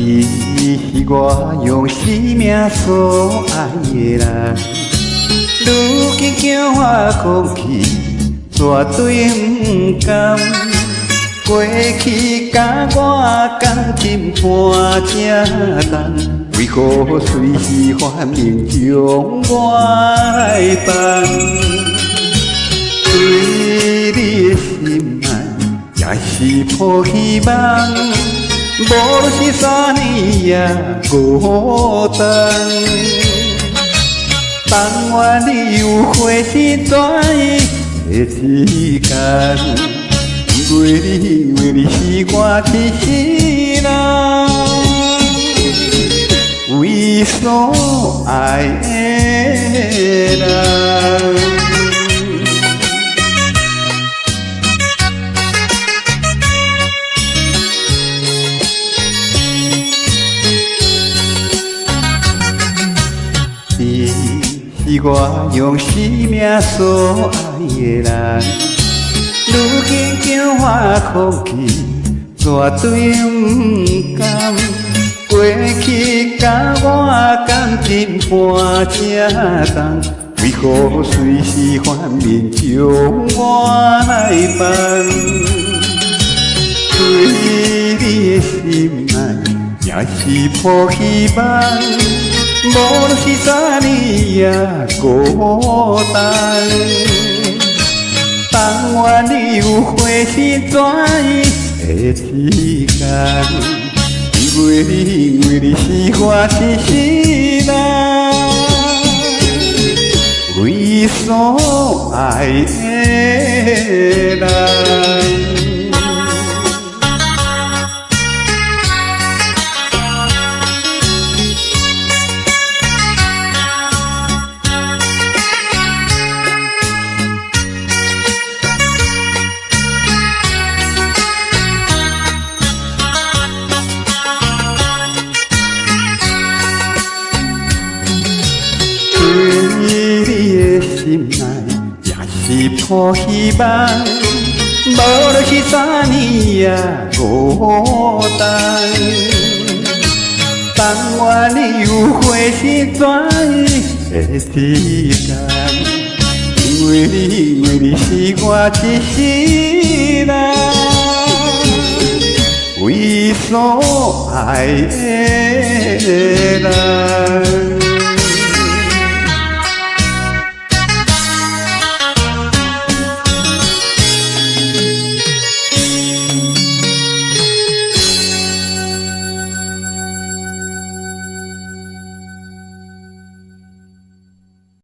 你是我用生命所爱的人，如今叫我放弃，绝对不甘。过去甲我感情伴这重，为何随时反面将我来放？对你的心爱，也是抱希望。无论是3年也孤单，但愿你有花时转的时间，因为你是我一世人，为所爱的人。你是我用生命所爱的人，如今叫我放弃，绝对不甘。过去甲我感情伴这重，为何随时反面将我来放？对你的心爱，也是抱希望。无论是3年也孤单，但愿你有花时转的时间，因为你是我一世人，为所爱的人。心爱也是抱希望，无论是3年也孤单，但愿你有花时转的时间，因为你是我一世人，为所爱的人。